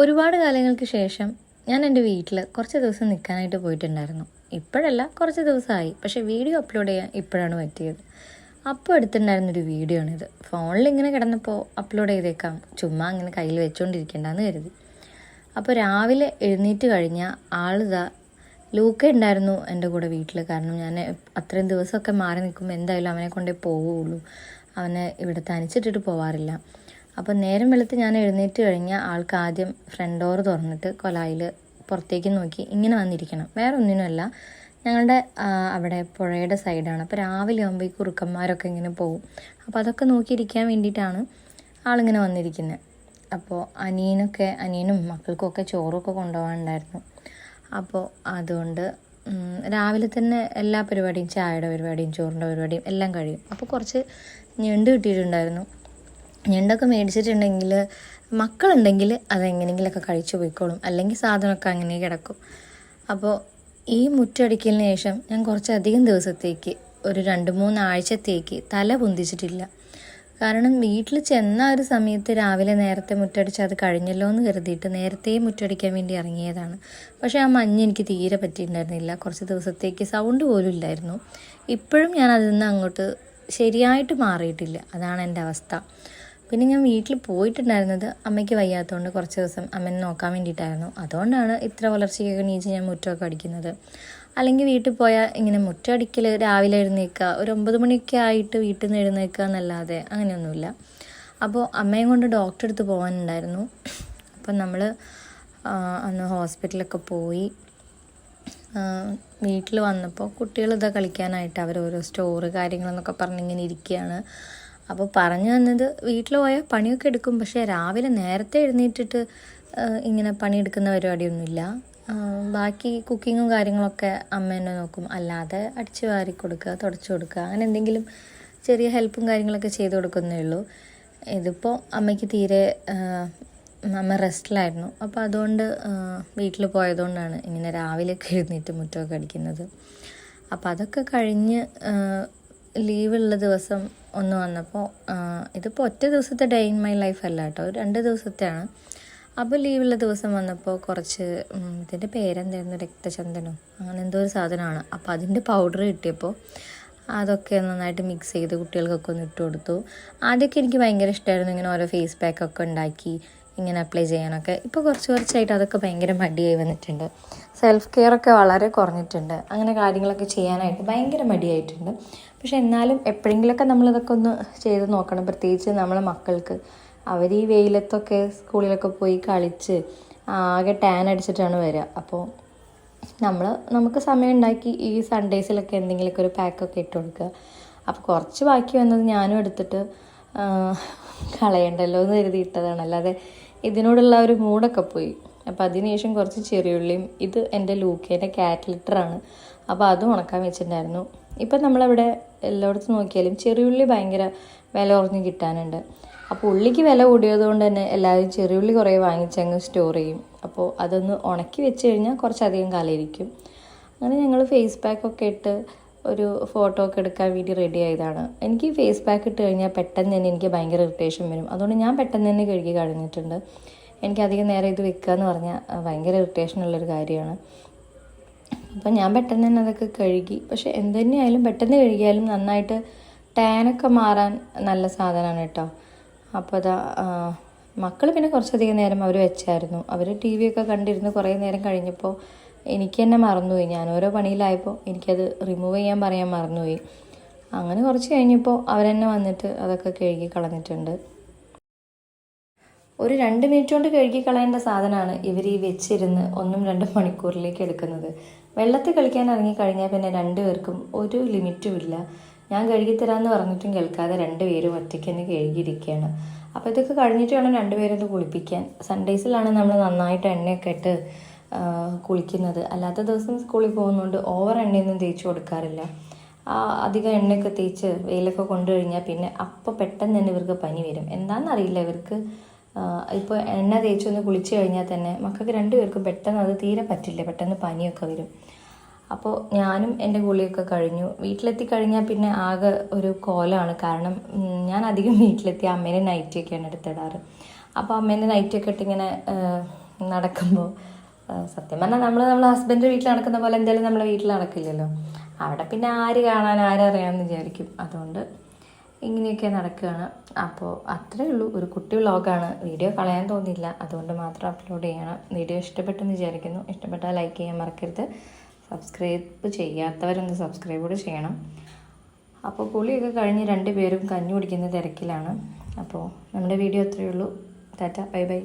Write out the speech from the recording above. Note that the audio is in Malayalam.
ഒരുപാട് കാലങ്ങൾക്ക് ശേഷം ഞാൻ എൻ്റെ വീട്ടിൽ കുറച്ച് ദിവസം നിൽക്കാനായിട്ട് പോയിട്ടുണ്ടായിരുന്നു. ഇപ്പോഴല്ല, കുറച്ച് ദിവസമായി. പക്ഷേ വീഡിയോ അപ്ലോഡ് ചെയ്യാൻ ഇപ്പോഴാണ് പറ്റിയത്. അപ്പോൾ എടുത്തിട്ടുണ്ടായിരുന്നൊരു വീഡിയോ ആണിത്. ഫോണിൽ ഇങ്ങനെ കിടന്നപ്പോൾ അപ്ലോഡ് ചെയ്തേക്കാം, ചുമ്മാ അങ്ങനെ കയ്യിൽ വെച്ചുകൊണ്ടിരിക്കേണ്ടെന്ന് കരുതി. അപ്പോൾ രാവിലെ എഴുന്നേറ്റ് കഴിഞ്ഞാൽ ആളിതാ ലൂക്ക ഉണ്ടായിരുന്നു എൻ്റെ കൂടെ വീട്ടിൽ. കാരണം ഞാൻ അത്രയും ദിവസമൊക്കെ മാറി നിൽക്കുമ്പോൾ എന്തായാലും അവനെ കൊണ്ടേ പോവുകയുള്ളൂ. അവനെ ഇവിടെ തനിച്ചിട്ടിട്ട് പോവാറില്ല. അപ്പോൾ നേരം വെളുത്ത് ഞാൻ എഴുന്നേറ്റ് കഴിഞ്ഞാൽ ആൾക്ക് ആദ്യം ഫ്രണ്ട് ഡോർ തുറന്നിട്ട് കൊലായിൽ പുറത്തേക്ക് നോക്കി ഇങ്ങനെ വന്നിരിക്കണം. വേറെ ഒന്നിനുമല്ല, ഞങ്ങളുടെ അവിടെ പുഴയുടെ സൈഡാണ്. അപ്പോൾ രാവിലെ ആകുമ്പോൾ ഈ കുറുക്കന്മാരൊക്കെ ഇങ്ങനെ പോകും. അപ്പോൾ അതൊക്കെ നോക്കിയിരിക്കാൻ വേണ്ടിയിട്ടാണ് ആളിങ്ങനെ വന്നിരിക്കുന്നത്. അപ്പോൾ അനിയനും മക്കൾക്കൊക്കെ ചോറൊക്കെ കൊണ്ടുപോകാനുണ്ടായിരുന്നു. അപ്പോൾ അതുകൊണ്ട് രാവിലെ തന്നെ എല്ലാ പരിപാടിയും, ചായയുടെ പരിപാടിയും ചോറിൻ്റെ പരിപാടിയും എല്ലാം കഴിയും. അപ്പോൾ കുറച്ച് ഞണ്ട് കിട്ടിയിട്ടുണ്ടായിരുന്നു. ഞണ്ടൊക്കെ മേടിച്ചിട്ടുണ്ടെങ്കിൽ മക്കളുണ്ടെങ്കിൽ അതെങ്ങനെയെങ്കിലുമൊക്കെ കഴിച്ചു പോയിക്കോളും, അല്ലെങ്കിൽ സാധനമൊക്കെ അങ്ങനെ കിടക്കും. അപ്പോൾ ഈ മുറ്റടിക്കലിന് ശേഷം ഞാൻ കുറച്ചധികം ദിവസത്തേക്ക്, ഒരു 2-3 ആഴ്ചത്തേക്ക് തല പൊന്തിച്ചിട്ടില്ല. കാരണം വീട്ടിൽ ചെന്ന ഒരു സമയത്ത് രാവിലെ നേരത്തെ മുറ്റടിച്ച് അത് കഴിഞ്ഞല്ലോ എന്ന് കരുതിയിട്ട് നേരത്തെ മുറ്റടിക്കാൻ വേണ്ടി ഇറങ്ങിയതാണ്. പക്ഷേ ആ മഞ്ഞ് എനിക്ക് തീരെ പറ്റിയിട്ടുണ്ടായിരുന്നില്ല. കുറച്ച് ദിവസത്തേക്ക് സൗണ്ട് പോലും ഇല്ലായിരുന്നു. ഇപ്പോഴും ഞാൻ അതിൽ നിന്ന് അങ്ങോട്ട് ശരിയായിട്ട് മാറിയിട്ടില്ല. അതാണ് എൻ്റെ അവസ്ഥ. പിന്നെ ഞാൻ വീട്ടിൽ പോയിട്ടുണ്ടായിരുന്നത് അമ്മയ്ക്ക് വയ്യാത്തതുകൊണ്ട് കുറച്ച് ദിവസം അമ്മനെ നോക്കാൻ വേണ്ടിയിട്ടായിരുന്നു. അതുകൊണ്ടാണ് ഇത്ര വളർച്ചയൊക്കെ നീച്ച് ഞാൻ മുറ്റമൊക്കെ അടിക്കുന്നത്. അല്ലെങ്കിൽ വീട്ടിൽ പോയാൽ ഇങ്ങനെ മുറ്റടിക്കൽ രാവിലെ എഴുന്നേൽക്കുക, ഒരു 9 മണിയൊക്കെ ആയിട്ട് വീട്ടിൽ നിന്ന് എഴുന്നേൽക്കുക എന്നല്ലാതെ അങ്ങനെയൊന്നുമില്ല. അപ്പോൾ അമ്മയും കൊണ്ട് ഡോക്ടറെ അടുത്ത് പോകാനുണ്ടായിരുന്നു. അപ്പം നമ്മൾ അന്ന് ഹോസ്പിറ്റലൊക്കെ പോയി വീട്ടിൽ വന്നപ്പോൾ കുട്ടികൾ ഇതാ കളിക്കാനായിട്ട് അവർ ഓരോ സ്റ്റോറ് കാര്യങ്ങളെന്നൊക്കെ പറഞ്ഞിങ്ങനെ ഇരിക്കുകയാണ്. അപ്പോൾ പറഞ്ഞു വന്നത്, വീട്ടിൽ പോയാൽ പണിയൊക്കെ എടുക്കും, പക്ഷേ രാവിലെ നേരത്തെ എഴുന്നേറ്റിട്ട് ഇങ്ങനെ പണിയെടുക്കുന്ന പരിപാടിയൊന്നുമില്ല. ബാക്കി കുക്കിങ്ങും കാര്യങ്ങളൊക്കെ അമ്മ തന്നെ നോക്കും. അല്ലാതെ അടിച്ച് വാരി കൊടുക്കുക, തുടച്ചു കൊടുക്കുക, അങ്ങനെ എന്തെങ്കിലും ചെറിയ ഹെൽപ്പും കാര്യങ്ങളൊക്കെ ചെയ്ത് കൊടുക്കുന്നേ ഉള്ളൂ. ഇതിപ്പോൾ അമ്മയ്ക്ക് തീരെ അമ്മ റെസ്റ്റിലായിരുന്നു. അപ്പോൾ അതുകൊണ്ട് വീട്ടിൽ പോയതുകൊണ്ടാണ് ഇങ്ങനെ രാവിലെയൊക്കെ എഴുന്നേറ്റ് മുറ്റമൊക്കെ അടിക്കുന്നത്. അപ്പോൾ അതൊക്കെ കഴിഞ്ഞ് ലീവുള്ള ദിവസം ഒന്ന് വന്നപ്പോൾ, ഇതിപ്പോൾ ഒറ്റ ദിവസത്തെ ഡേ ഇൻ മൈ ലൈഫ് അല്ല കേട്ടോ, 2 ദിവസത്തെയാണ്. അപ്പോൾ ലീവുള്ള ദിവസം വന്നപ്പോൾ കുറച്ച് ഇതിൻ്റെ പേരെന്തായിരുന്നു, രക്തചന്ദനോ അങ്ങനെ എന്തോ ഒരു സാധനമാണ്. അപ്പോൾ അതിൻ്റെ പൗഡർ കിട്ടിയപ്പോൾ അതൊക്കെ നന്നായിട്ട് മിക്സ് ചെയ്ത് കുട്ടികൾക്കൊക്കെ ഒന്ന് ഇട്ട് കൊടുത്തു. ആദ്യമൊക്കെ എനിക്ക് ഭയങ്കര ഇഷ്ടമായിരുന്നു ഇങ്ങനെ ഓരോ ഫേസ് പാക്കൊക്കെ ഉണ്ടാക്കി ഇങ്ങനെ അപ്ലൈ ചെയ്യാനൊക്കെ. ഇപ്പോൾ കുറച്ചായിട്ട് അതൊക്കെ ഭയങ്കര മടിയായി വന്നിട്ടുണ്ട്. സെൽഫ് കെയർ ഒക്കെ വളരെ കുറഞ്ഞിട്ടുണ്ട്. അങ്ങനെ കാര്യങ്ങളൊക്കെ ചെയ്യാനായിട്ട് ഭയങ്കര മടിയായിട്ടുണ്ട്. പക്ഷെ എന്നാലും എപ്പോഴെങ്കിലുമൊക്കെ നമ്മളിതൊക്കെ ഒന്ന് ചെയ്ത് നോക്കണം. പ്രത്യേകിച്ച് നമ്മളെ മക്കൾക്ക്. അവർ ഈ വെയിലത്തൊക്കെ സ്കൂളിലൊക്കെ പോയി കളിച്ച് ആകെ ടാൻ അടിച്ചിട്ടാണ് വരിക. അപ്പോൾ നമുക്ക് സമയം ഉണ്ടാക്കി ഈ സൺഡേസിലൊക്കെ എന്തെങ്കിലുമൊക്കെ ഒരു പാക്കൊക്കെ ഇട്ട് കൊടുക്കുക. അപ്പോൾ കുറച്ച് ബാക്കി വന്നത് ഞാനും എടുത്തിട്ട് കളയണ്ടല്ലോ എന്ന് കരുതിയിട്ടതാണ്. അല്ലാതെ ഇതിനോടുള്ള ഒരു മൂടൊക്കെ പോയി. അപ്പോൾ അതിനുശേഷം കുറച്ച് ചെറിയുള്ളിയും, ഇത് എൻ്റെ ലൂക്കേൻ്റെ കാറ്റ് ലിറ്ററാണ്, അപ്പോൾ അതും ഉണക്കാൻ വെച്ചിട്ടുണ്ടായിരുന്നു. ഇപ്പം നമ്മളവിടെ എല്ലായിടത്തും നോക്കിയാലും ചെറിയുള്ളി ഭയങ്കര വില കുറഞ്ഞ് കിട്ടാനുണ്ട്. അപ്പോൾ ഉള്ളിക്ക് വില കൂടിയതുകൊണ്ട് തന്നെ എല്ലാവരും ചെറിയുള്ളി കുറേ വാങ്ങിച്ചങ്ങ് സ്റ്റോർ ചെയ്യും. അപ്പോൾ അതൊന്ന് ഉണക്കി വെച്ച് കഴിഞ്ഞാൽ കുറച്ചധികം കാലം ഇരിക്കും. അങ്ങനെ ഞങ്ങൾ ഫേസ് പാക്കൊക്കെ ഇട്ട് ഒരു ഫോട്ടോ ഒക്കെ എടുക്കാൻ വേണ്ടി റെഡി ആയതാണ്. എനിക്ക് ഫേസ് പാക്ക് ഇട്ട് കഴിഞ്ഞാൽ പെട്ടെന്ന് തന്നെ എനിക്ക് ഭയങ്കര ഇറിറ്റേഷൻ വരും. അതുകൊണ്ട് ഞാൻ പെട്ടെന്ന് തന്നെ കഴുകി കഴിഞ്ഞിട്ടുണ്ട്. എനിക്കധികം നേരം ഇത് വെക്കുക എന്ന് പറഞ്ഞാൽ ഭയങ്കര ഇറിറ്റേഷനുള്ളൊരു കാര്യമാണ്. അപ്പം ഞാൻ പെട്ടെന്ന് തന്നെ അതൊക്കെ കഴുകി. പക്ഷെ എന്ത് തന്നെയായാലും പെട്ടെന്ന് കഴുകിയാലും നന്നായിട്ട് ടാനൊക്കെ മാറാൻ നല്ല സാധനമാണ് കേട്ടോ. അപ്പോൾ അതാ മക്കൾ പിന്നെ കുറച്ചധികം നേരം അവർ വെച്ചായിരുന്നു. അവർ ടി വി ഒക്കെ കണ്ടിരുന്ന് കുറേ നേരം കഴിഞ്ഞപ്പോൾ എനിക്ക് തന്നെ മറന്നുപോയി. ഞാൻ ഓരോ പണിയിലായപ്പോൾ എനിക്കത് റിമൂവ് ചെയ്യാൻ പറയാൻ മറന്നുപോയി. അങ്ങനെ കുറച്ച് കഴിഞ്ഞപ്പോൾ അവരെന്നെ വന്നിട്ട് അതൊക്കെ കഴുകി കളഞ്ഞിട്ടുണ്ട്. ഒരു 2 മിനിറ്റ് കൊണ്ട് കഴുകി കളയേണ്ട സാധനമാണ് ഇവർ ഈ വെച്ചിരുന്ന് 1-2 മണിക്കൂറിലേക്ക് എടുക്കുന്നത്. വെള്ളത്തിൽ കളിക്കാൻ ഇറങ്ങിക്കഴിഞ്ഞാൽ പിന്നെ 2 പേർക്കും ഒരു ലിമിറ്റും ഇല്ല. ഞാൻ കഴുകിത്തരാമെന്ന് പറഞ്ഞിട്ടും കേൾക്കാതെ 2 പേരും ഒറ്റയ്ക്ക് തന്നെ കഴുകിയിരിക്കുകയാണ്. അപ്പോൾ ഇതൊക്കെ കഴിഞ്ഞിട്ട് വേണം 2 പേരൊന്ന് കുളിപ്പിക്കാൻ. സൺഡേസിലാണ് നമ്മൾ നന്നായിട്ട് എണ്ണയൊക്കെ ഇട്ട് കുളിക്കുന്നത്. അല്ലാത്ത ദിവസം സ്കൂളിൽ പോകുന്നതുകൊണ്ട് ഓവർ എണ്ണയൊന്നും തേച്ച് കൊടുക്കാറില്ല. അധികം എണ്ണയൊക്കെ തേച്ച് വെയിലൊക്കെ കൊണ്ടു കഴിഞ്ഞാൽ പിന്നെ അപ്പോൾ പെട്ടെന്ന് തന്നെ ഇവർക്ക് പനി വരും. എന്താണെന്നറിയില്ല, ഇവർക്ക് ഇപ്പോൾ എണ്ണ തേച്ചൊന്ന് കുളിച്ച് കഴിഞ്ഞാൽ തന്നെ മക്കൾക്ക് 2 പേർക്കും പെട്ടെന്ന് അത് തീരെ പറ്റില്ല, പെട്ടെന്ന് പനിയൊക്കെ വരും. അപ്പോൾ ഞാനും എൻ്റെ കുളിയൊക്കെ കഴിഞ്ഞു. വീട്ടിലെത്തി കഴിഞ്ഞാൽ പിന്നെ ആകെ ഒരു കോലമാണ്. കാരണം ഞാൻ അധികം വീട്ടിലെത്തി അമ്മേൻ്റെ നൈറ്റിയൊക്കെയാണ് എടുത്തിടാറ്. അപ്പോൾ അമ്മേൻ്റെ നൈറ്റിയൊക്കെ ഇട്ടിങ്ങനെ നടക്കുമ്പോൾ സത്യം പറഞ്ഞാൽ നമ്മളെ ഹസ്ബൻഡ് വീട്ടിൽ നടക്കുന്ന പോലെ എന്തായാലും നമ്മളെ വീട്ടിൽ നടക്കില്ലല്ലോ. അവിടെ പിന്നെ ആര് കാണാൻ ആരറിയാമെന്ന് വിചാരിക്കും. അതുകൊണ്ട് ഇങ്ങനെയൊക്കെ നടക്കുകയാണ്. അപ്പോൾ അത്രയേ ഉള്ളൂ, ഒരു കുട്ടി വ്ളോഗാണ്. വീഡിയോ കളയാൻ തോന്നിയില്ല, അതുകൊണ്ട് മാത്രം അപ്ലോഡ് ചെയ്യണം. വീഡിയോ ഇഷ്ടപ്പെട്ടെന്ന് വിചാരിക്കുന്നു. ഇഷ്ടപ്പെട്ടാൽ ലൈക്ക് ചെയ്യാൻ മറക്കരുത്. സബ്സ്ക്രൈബ് ചെയ്യാത്തവരൊന്ന് സബ്സ്ക്രൈബ് കൂടി ചെയ്യണം. അപ്പോൾ കുളിയൊക്കെ കഴിഞ്ഞ് 2 പേരും കഞ്ഞി കുടിക്കുന്ന തിരക്കിലാണ്. അപ്പോൾ നമ്മുടെ വീഡിയോ അത്രയേ ഉള്ളൂ. Tata, bye bye.